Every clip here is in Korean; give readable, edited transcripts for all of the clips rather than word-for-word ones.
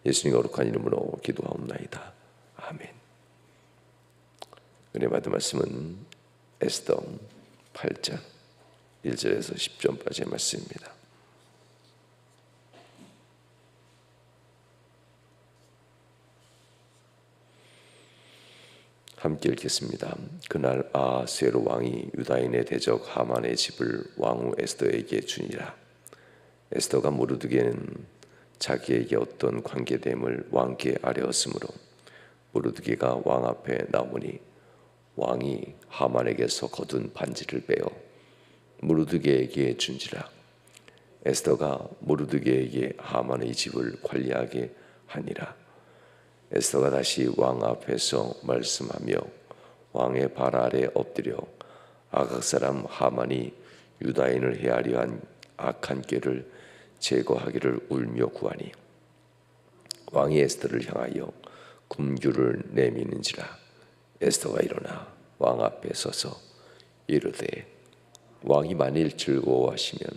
예수님 거룩한 이름으로 기도하옵나이다. 아멘. 은혜 받은 말씀은 에스더 8장 1절에서 10절까지의 말씀입니다. 함께 읽겠습니다. 그날 아하스웨로 왕이 유다인의 대적 하만의 집을 왕후 에스더에게 주니라. 에스더가 모르드게는 자기에게 어떤 관계됨을 왕께 아뢰었으므로 모르드게가 왕 앞에 나오니 왕이 하만에게서 거둔 반지를 빼어 모르드게에게 준지라. 에스더가 모르드게에게 하만의 집을 관리하게 하니라. 에스더가 다시 왕 앞에서 말씀하며 왕의 발 아래 엎드려 아각 사람 하만이 유다인을 해하려 한 악한 꾀를 제거하기를 울며 구하니 왕이 에스더를 향하여 금규를 내미는지라. 에스더가 일어나 왕 앞에 서서 이르되 왕이 만일 즐거워하시면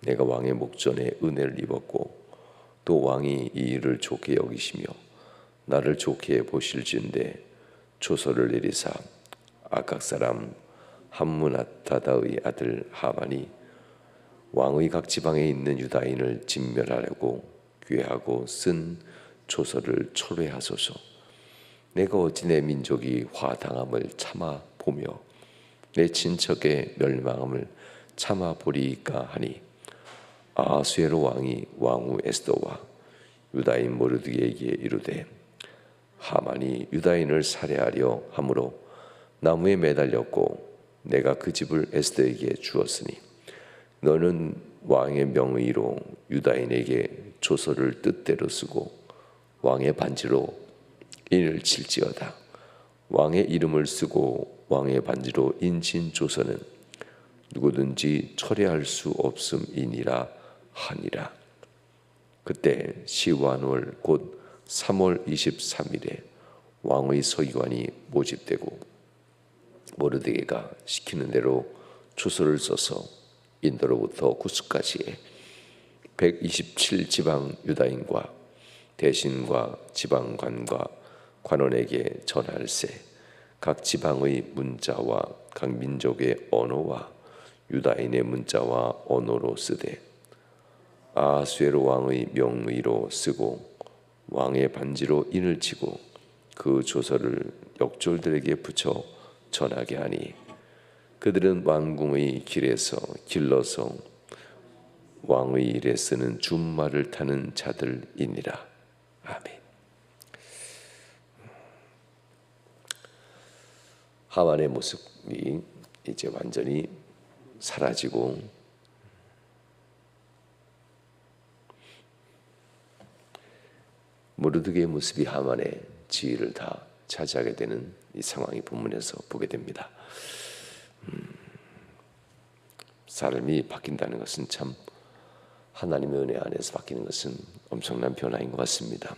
내가 왕의 목전에 은혜를 입었고 또 왕이 이 일을 좋게 여기시며 나를 좋게 보실진대 조서를 내리사 아각 사람 함므나다다의 아들 하만이 왕의 각 지방에 있는 유다인을 진멸하려고 꾀하고 쓴 조서를 철회하소서. 내가 어찌 내 민족이 화당함을 참아 보며 내 친척의 멸망함을 참아 보리이까 하니 아하스웨로 왕이 왕후 에스더와 유다인 모르드게에게 이르되 하만이 유다인을 살해하려 함으로 나무에 매달렸고 내가 그 집을 에스더에게 주었으니 너는 왕의 명의로 유다인에게 조서를 뜻대로 쓰고 왕의 반지로 인을 칠지어다. 왕의 이름을 쓰고 왕의 반지로 인친 조서는 누구든지 철회할 수 없음이니라 하니라. 그때 시완월 곧 3월 23일에 왕의 서기관이 모집되고 모르드게가 시키는 대로 조서를 써서 인도로부터 구스까지의 127지방 유다인과 대신과 지방관과 관원에게 전할세. 각 지방의 문자와 각 민족의 언어와 유다인의 문자와 언어로 쓰되 아하스웨로 왕의 명의로 쓰고 왕의 반지로 인을 치고 그 조서를 역졸들에게 붙여 전하게 하니 그들은 왕궁의 길에서 길러서 왕의 일에 쓰는 준말을 타는 자들이니라. 아멘. 하만의 모습이 이제 완전히 사라지고 모르드게의 모습이 하만의 지위를 다 차지하게 되는 이 상황이 본문에서 보게 됩니다. 사람이 바뀐다는 것은 참 하나님의 은혜 안에서 바뀌는 것은 엄청난 변화인 것 같습니다.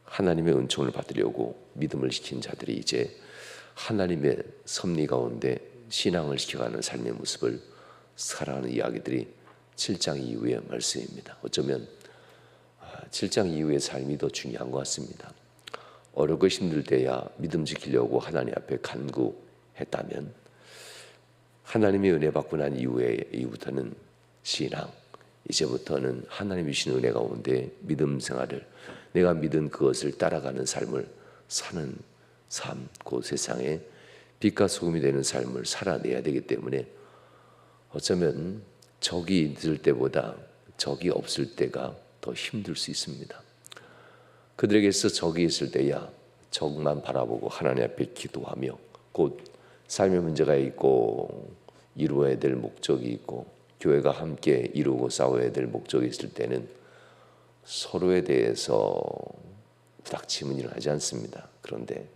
하나님의 은총을 받으려고 믿음을 시킨 자들이 이제 하나님의 섭리 가운데 신앙을 시켜가는 삶의 모습을 살아가는 이야기들이 7장 이후의 말씀입니다. 어쩌면 7장 이후의 삶이 더 중요한 것 같습니다. 어렵고 힘들 때야 믿음 지키려고 하나님 앞에 간구했다면 하나님의 은혜 받고 난 이후부터는 신앙, 이제부터는 하나님이 주신 은혜 가운데 믿음 생활을 내가 믿은 그것을 따라가는 삶을 사는 삶, 그 세상에 빛과 소금이 되는 삶을 살아내야 되기 때문에 어쩌면 적이 있을 때보다 적이 없을 때가 더 힘들 수 있습니다. 그들에게서 적이 있을 때야 적만 바라보고 하나님 앞에 기도하며 곧 삶의 문제가 있고 이루어야 될 목적이 있고 교회가 함께 이루고 싸워야 될 목적이 있을 때는 서로에 대해서 부닥침은 일어나지 않습니다. 그런데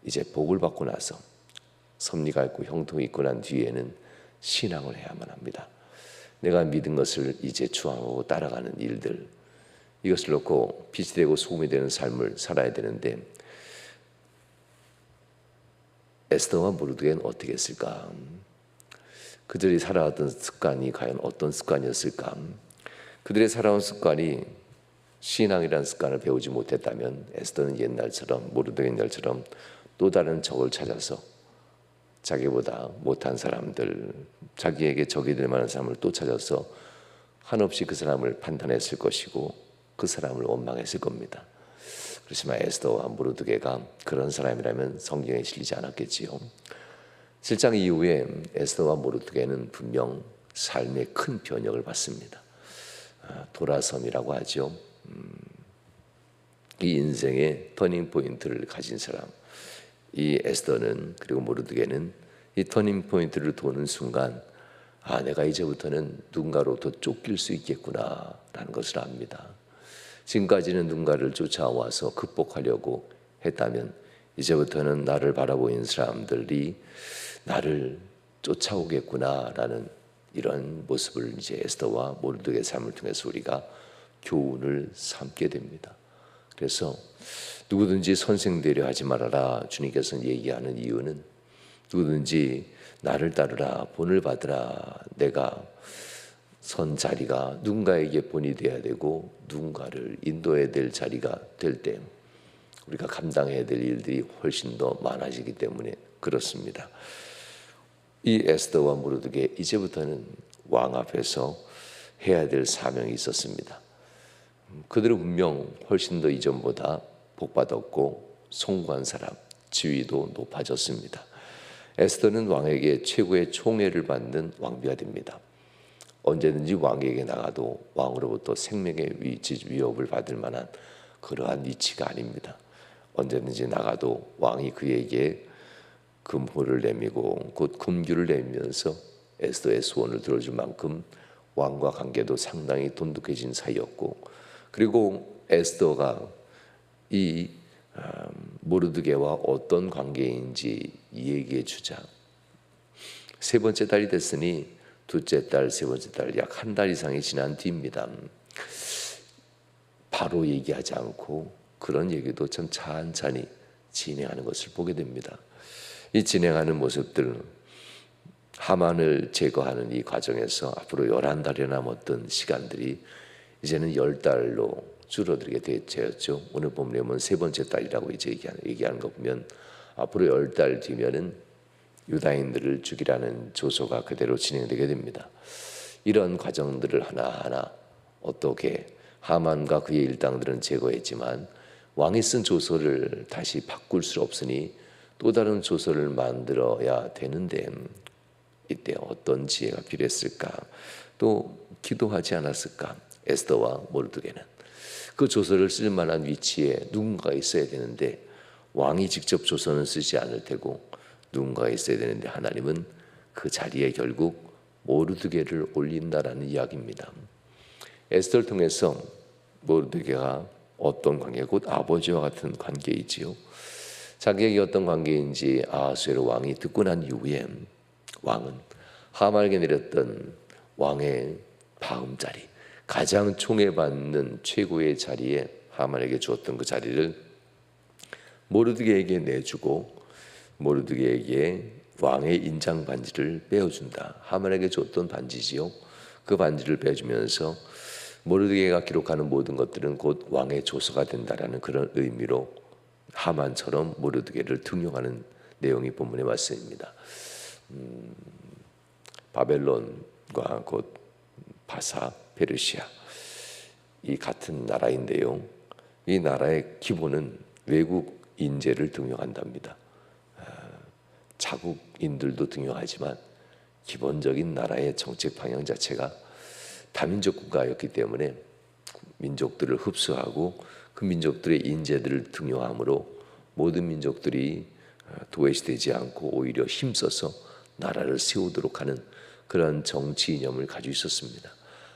이제 복을 받고 나서 섭리가 있고 형통이 있고 난 뒤에는 신앙을 해야만 합니다. 내가 믿은 것을 이제 주장하고 따라가는 일들, 이것을 놓고 빛이 되고 소금이 되는 삶을 살아야 되는데 에스더와 모르드게는 어떻게 했을까? 그들이 살아왔던 습관이 과연 어떤 습관이었을까? 그들의 살아온 습관이 신앙이라는 습관을 배우지 못했다면 에스더는 옛날처럼 모르드게 옛날처럼 또 다른 적을 찾아서 자기보다 못한 사람들, 자기에게 적이 될 만한 사람을 또 찾아서 한없이 그 사람을 판단했을 것이고 그 사람을 원망했을 겁니다. 그렇지만 에스더와 모르드게가 그런 사람이라면 성경에 실리지 않았겠지요. 7장 이후에 에스더와 모르드게는 분명 삶의 큰 변혁을 받습니다. 돌아섬이라고 하죠. 이 인생의 터닝 포인트를 가진 사람, 이 에스더는 그리고 모르드게는 이 터닝 포인트를 도는 순간 내가 이제부터는 누군가로부터 쫓길 수 있겠구나 라는 것을 압니다. 지금까지는 누군가를 쫓아와서 극복하려고 했다면 이제부터는 나를 바라보고 있는 사람들이 나를 쫓아오겠구나 라는 이런 모습을 이제 에스더와 모르드게의 삶을 통해서 우리가 교훈을 삼게 됩니다. 그래서 누구든지 선생되려 하지 말아라 주님께서 얘기하는 이유는 누구든지 나를 따르라 본을 받으라 내가 선 자리가 누군가에게 본이 되어야 되고 누군가를 인도해야 될 자리가 될 때 우리가 감당해야 될 일들이 훨씬 더 많아지기 때문에 그렇습니다. 이 에스더와 모르드게 이제부터는 왕 앞에서 해야 될 사명이 있었습니다. 그들은 분명 훨씬 더 이전보다 복받았고 송구한 사람, 지위도 높아졌습니다. 에스더는 왕에게 최고의 총애를 받는 왕비가 됩니다. 언제든지 왕에게 나가도 왕으로부터 생명의 위협을 받을 만한 그러한 위치가 아닙니다. 언제든지 나가도 왕이 그에게 금호를 내미고 곧 금규를 내미면서 에스더의 소원을 들어줄 만큼 왕과 관계도 상당히 돈독해진 사이였고 그리고 에스더가 이 모르드게와 어떤 관계인지 얘기해 주자. 세 번째 달이 됐으니 둘째 달, 세 번째 달 약 한 달 이상이 지난 뒤입니다. 바로 얘기하지 않고 그런 얘기도 참 찬찬히 진행하는 것을 보게 됩니다. 이 진행하는 모습들 하만을 제거하는 이 과정에서 앞으로 11달이 남았던 시간들이 이제는 10달로 줄어들게 되었죠. 오늘 본문에 세 번째 달이라고 이제 얘기하는 거 보면 앞으로 10달 뒤면은 유다인들을 죽이라는 조소가 그대로 진행되게 됩니다. 이런 과정들을 하나하나 어떻게 하만과 그의 일당들은 제거했지만 왕이 쓴 조서를 다시 바꿀 수 없으니 또 다른 조서를 만들어야 되는데 이때 어떤 지혜가 필요했을까? 또 기도하지 않았을까? 에스더와 모르드게는 그 조서를 쓸 만한 위치에 누군가가 있어야 되는데 왕이 직접 조서는 쓰지 않을 테고 누군가가 있어야 되는데 하나님은 그 자리에 결국 모르드게를 올린다라는 이야기입니다. 에스더를 통해서 모르드게가 어떤 관계, 곧 아버지와 같은 관계이지요. 자기에게 어떤 관계인지 아하수에로 왕이 듣고 난 이후에 왕은 하만에게 내렸던 왕의 다음자리, 가장 총애받는 최고의 자리에 하만에게 주었던 그 자리를 모르드게에게 내주고 모르드게에게 왕의 인장 반지를 빼어준다. 하만에게 줬던 반지지요. 그 반지를 빼주면서 모르드게가 기록하는 모든 것들은 곧 왕의 조서가 된다라는 그런 의미로 하만처럼 모르드게를 등용하는 내용이 본문의 말씀입니다. 바벨론과 곧 바사, 페르시아 이 같은 나라인데요. 이 나라의 기본은 외국 인재를 등용한답니다. 자국인들도 등용하지만 기본적인 나라의 정책 방향 자체가 다민족 국가였기 때문에 민족들을 흡수하고 그 민족들의 인재들을 등용함으로 모든 민족들이 도외시되지 않고 오히려 힘써서 나라를 세우도록 하는 그런 정치 이념을 가지고 있었습니다.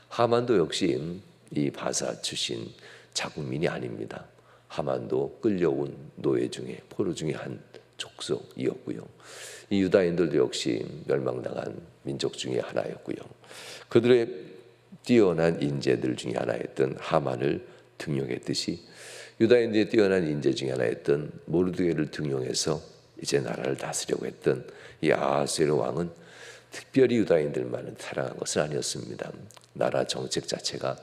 하만도 역시 이 바사 출신 자국민이 아닙니다. 하만도 끌려온 노예 중에 포로 중에 한 족속이었고요. 이 유다인들도 역시 멸망당한 민족 중에 하나였고요. 그들의 뛰어난 인재들 중에 하나였던 하만을 등용했듯이 유다인들의 뛰어난 인재 중에 하나였던 모르드게를 등용해서 이제 나라를 다스리려고 했던 이 아하수에로 왕은 특별히 유다인들만을 사랑한 것은 아니었습니다. 나라 정책 자체가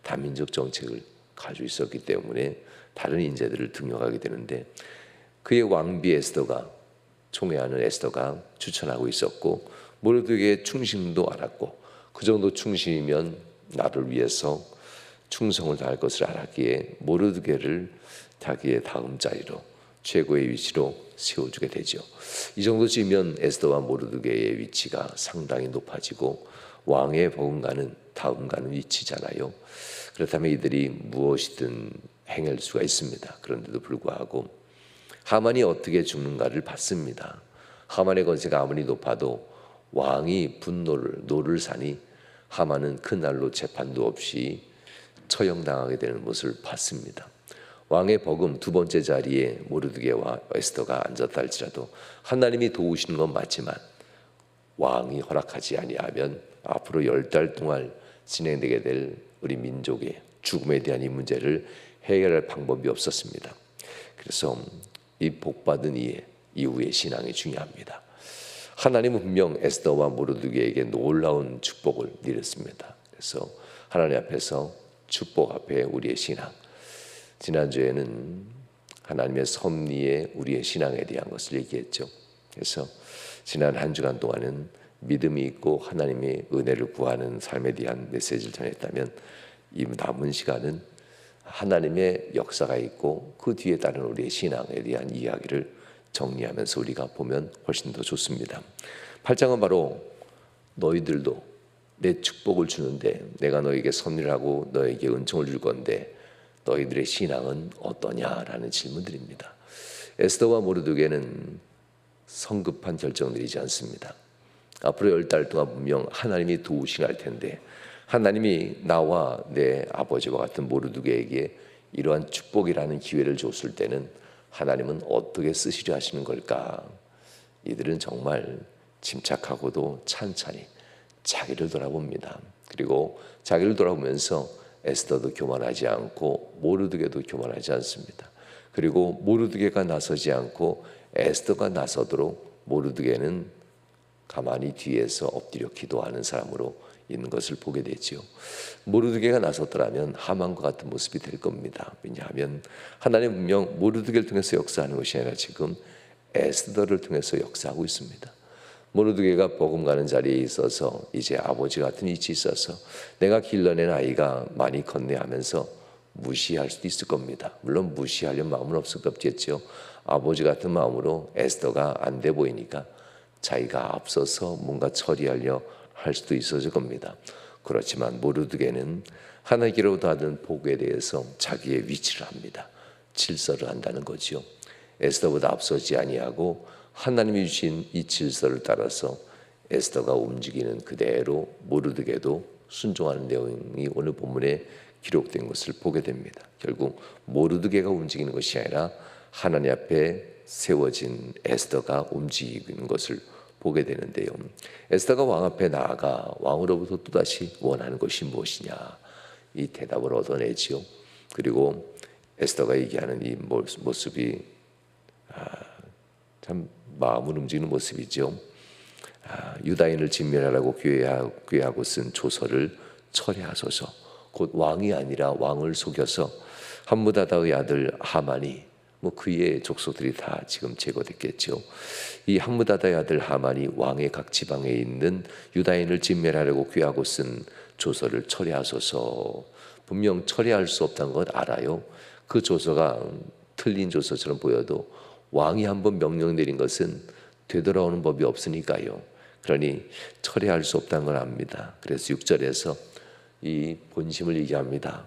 다민족 정책을 가지고 있었기 때문에 다른 인재들을 등용하게 되는데, 그의 왕비 에스더가, 총애하는 에스더가 추천하고 있었고, 모르드게의 충심도 알았고, 그 정도 충심이면 나를 위해서 충성을 다할 것을 알았기에 모르드게를 자기의 다음 자리로, 최고의 위치로 세워주게 되죠. 이 정도쯤이면 에스더와 모르드게의 위치가 상당히 높아지고 왕의 버금가는 다음 가는 위치잖아요. 그렇다면 이들이 무엇이든 행할 수가 있습니다. 그런데도 불구하고 하만이 어떻게 죽는가를 봤습니다. 하만의 권세가 아무리 높아도 왕이 노를 사니 하만은 그날로 재판도 없이 처형당하게 되는 것을 봤습니다. 왕의 버금 두 번째 자리에 모르드게와 에스더가 앉았다 할지라도 하나님이 도우시는 건 맞지만 왕이 허락하지 아니하면 앞으로 10달 동안 진행되게 될 우리 민족의 죽음에 대한 이 문제를 해결할 방법이 없었습니다. 그래서 이 복받은 이후의 신앙이 중요합니다. 하나님은 분명 에스더와 모르드게에게 놀라운 축복을 내렸습니다. 그래서 하나님 앞에서 축복 앞에 우리의 신앙, 지난주에는 하나님의 섭리에 우리의 신앙에 대한 것을 얘기했죠. 그래서 지난 한 주간 동안은 믿음이 있고 하나님의 은혜를 구하는 삶에 대한 메시지를 전했다면, 이 남은 시간은 하나님의 역사가 있고 그 뒤에 따른 우리의 신앙에 대한 이야기를 정리하면서 우리가 보면 훨씬 더 좋습니다. 8장은 바로 너희들도 내 축복을 주는데, 내가 너에게 섭리를 하고 너에게 은총을 줄 건데 너희들의 신앙은 어떠냐라는 질문들입니다. 에스더와 모르드게는 성급한 결정을 내리지 않습니다. 앞으로 10달 동안 분명 하나님이 도우시게 할 텐데, 하나님이 나와 내 아버지와 같은 모르드게에게 이러한 축복이라는 기회를 줬을 때는 하나님은 어떻게 쓰시려 하시는 걸까? 이들은 정말 침착하고도 찬찬히 자기를 돌아봅니다. 그리고 자기를 돌아보면서 에스더도 교만하지 않고 모르드게도 교만하지 않습니다. 그리고 모르드게가 나서지 않고 에스더가 나서도록 모르드게는 가만히 뒤에서 엎드려 기도하는 사람으로 있는 것을 보게 되죠. 모르드게가 나섰더라면 하만과 같은 모습이 될 겁니다. 왜냐하면 하나님 분명 모르드게를 통해서 역사하는 것이 아니라 지금 에스더를 통해서 역사하고 있습니다. 모르드게가 버금가는 자리에 있어서 이제 아버지 같은 위치에 있어서 내가 길러낸 아이가 많이 컸네 하면서 무시할 수도 있을 겁니다. 물론 무시하려는 마음은 없을 것 없겠죠. 아버지 같은 마음으로 에스더가 안 돼 보이니까 자기가 앞서서 뭔가 처리하려 할 수도 있었을 겁니다. 그렇지만 모르드게는 하나님께로부터 받은 복에 대해서 자기의 위치를 합니다. 질서를 한다는 거죠. 에스더보다 앞서지 아니하고 하나님이 주신 이 질서를 따라서 에스더가 움직이는 그대로 모르드게도 순종하는 내용이 오늘 본문에 기록된 것을 보게 됩니다. 결국 모르드게가 움직이는 것이 아니라 하나님 앞에 세워진 에스더가 움직이는 것을 보게 되는데요. 에스더가 왕 앞에 나아가 왕으로부터 또다시 원하는 것이 무엇이냐, 이 대답을 얻어내지요. 그리고 에스더가 얘기하는 이 모습이 참 마음을 움직이는 모습이죠. 유다인을 진멸하라고 꾀하고 쓴 조서를 철회하소서. 곧 왕이 아니라 왕을 속여서 함무다다의 아들 하만이, 그의 족속들이 다 지금 제거됐겠죠. 이 함무다다의 아들 하만이 왕의 각 지방에 있는 유다인을 진멸하려고 꾀하고 쓴 조서를 철회하소서. 분명 철회할 수 없다는 건 알아요. 그 조서가 틀린 조서처럼 보여도 왕이 한번 명령 내린 것은 되돌아오는 법이 없으니까요. 그러니 철회할 수 없다는 걸 압니다. 그래서 6절에서 이 본심을 얘기합니다.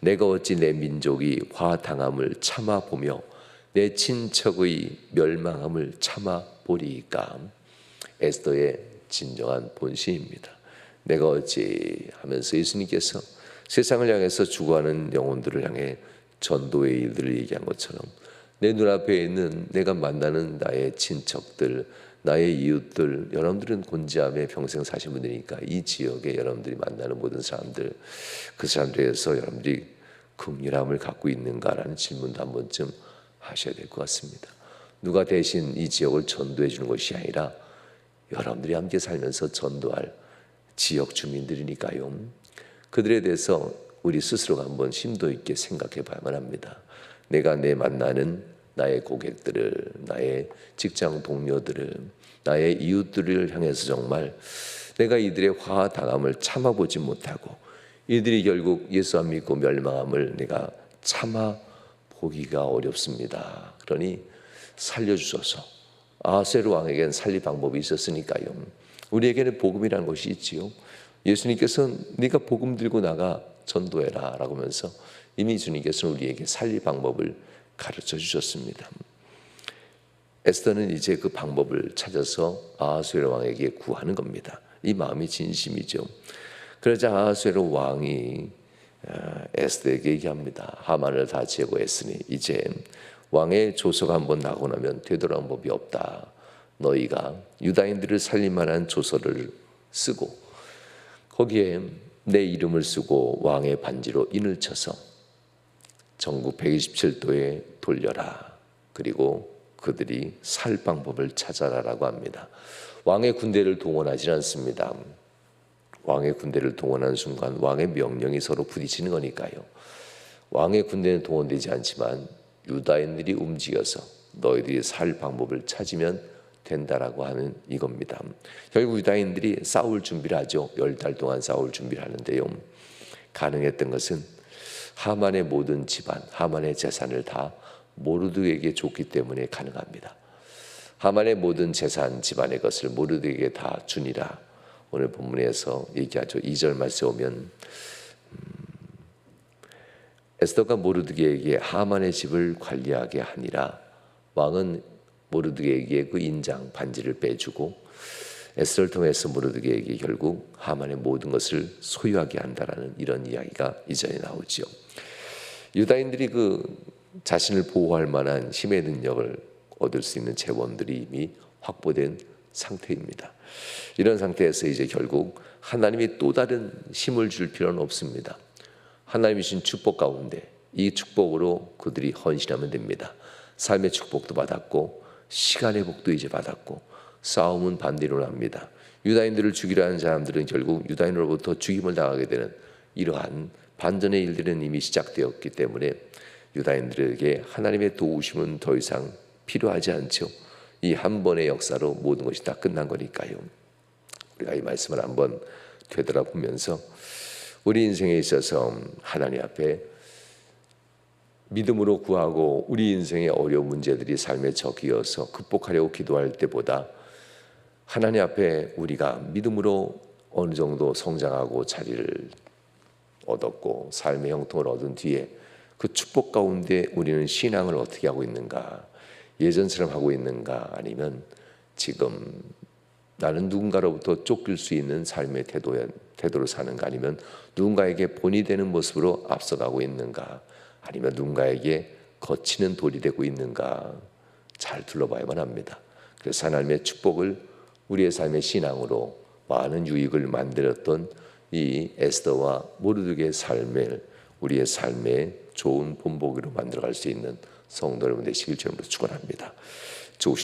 내가 어찌 내 민족이 화당함을 참아보며 내 친척의 멸망함을 참아보리이까. 에스더의 진정한 본심입니다. 내가 어찌 하면서 예수님께서 세상을 향해서 죽어가는 영혼들을 향해 전도의 일들을 얘기한 것처럼 내 눈앞에 있는 내가 만나는 나의 친척들, 나의 이웃들, 여러분들은 곤지암에 평생 사신 분들이니까 이 지역에 여러분들이 만나는 모든 사람들, 그 사람들에서 여러분들이 긍휼함을 갖고 있는가라는 질문도 한 번쯤 하셔야 될 것 같습니다. 누가 대신 이 지역을 전도해 주는 것이 아니라 여러분들이 함께 살면서 전도할 지역 주민들이니까요. 그들에 대해서 우리 스스로가 한번 심도 있게 생각해 봐야만 합니다. 내가 내 만나는 나의 고객들을, 나의 직장 동료들을, 나의 이웃들을 향해서 정말 내가 이들의 화와 당함을 참아보지 못하고 이들이 결국 예수 안 믿고 멸망함을 내가 참아보기가 어렵습니다. 그러니 살려주소서. 아하수에로 왕에게는 살릴 방법이 있었으니까요. 우리에게는 복음이라는 것이 있지요. 예수님께서는 네가 복음 들고 나가 전도해라 라고 하면서 이미 주님께서는 우리에게 살릴 방법을 가르쳐 주셨습니다. 에스더는 이제 그 방법을 찾아서 아하수에로 왕에게 구하는 겁니다. 이 마음이 진심이죠. 그러자 아하수에로 왕이 에스더에게 얘기합니다. 하만을 다 제거했으니 이제 왕의 조서가 한번 나고 나면 되돌아온 법이 없다. 너희가 유다인들을 살릴 만한 조서를 쓰고 거기에 내 이름을 쓰고 왕의 반지로 인을 쳐서 전국 127도에 돌려라. 그리고 그들이 살 방법을 찾아라라고 합니다. 왕의 군대를 동원하지 않습니다. 왕의 군대를 동원하는 순간 왕의 명령이 서로 부딪히는 거니까요. 왕의 군대는 동원되지 않지만 유다인들이 움직여서 너희들이 살 방법을 찾으면 된다라고 하는 이겁니다. 결국 유다인들이 싸울 준비를 하죠. 10달 동안 싸울 준비를 하는데요. 가능했던 것은 하만의 모든 집안, 하만의 재산을 다 모르드에게 줬기 때문에 가능합니다. 하만의 모든 재산, 집안의 것을 모르드에게 다 주니라. 오늘 본문에서 얘기하죠. 2절 말씀에 오면 에스더가 모르드게에게 하만의 집을 관리하게 하니라. 왕은 모르드게에게 그 인장 반지를 빼주고 에스더를 통해서 모르드게에게 결국 하만의 모든 것을 소유하게 한다라는 이런 이야기가 이전에 나오죠. 유다인들이 그 자신을 보호할 만한 힘의 능력을 얻을 수 있는 재원들이 이미 확보된 상태입니다. 이런 상태에서 이제 결국 하나님이 또 다른 힘을 줄 필요는 없습니다. 하나님이 주신 축복 가운데 이 축복으로 그들이 헌신하면 됩니다. 삶의 축복도 받았고 시간의 복도 이제 받았고 싸움은 반대로 납니다. 유다인들을 죽이려 하는 사람들은 결국 유다인으로부터 죽임을 당하게 되는 이러한 반전의 일들은 이미 시작되었기 때문에 유다인들에게 하나님의 도우심은 더 이상 필요하지 않죠. 이 한 번의 역사로 모든 것이 다 끝난 거니까요. 우리가 이 말씀을 한번 되돌아보면서 우리 인생에 있어서 하나님 앞에 믿음으로 구하고 우리 인생의 어려운 문제들이 삶에 적이어서 극복하려고 기도할 때보다 하나님 앞에 우리가 믿음으로 어느 정도 성장하고 자리를 얻었고 삶의 형통을 얻은 뒤에 그 축복 가운데 우리는 신앙을 어떻게 하고 있는가, 예전처럼 하고 있는가, 아니면 지금 나는 누군가로부터 쫓길 수 있는 삶의 태도로 사는가, 아니면 누군가에게 본이 되는 모습으로 앞서가고 있는가, 아니면 누군가에게 거치는 돌이 되고 있는가 잘 둘러봐야만 합니다. 그래서 하나님의 축복을 우리의 삶의 신앙으로 많은 유익을 만들었던 이 에스더와 모르드게의 삶을 우리의 삶의 좋은 본보기로 만들어갈 수 있는 성도 여러분 되시길 주님으로 축원합니다.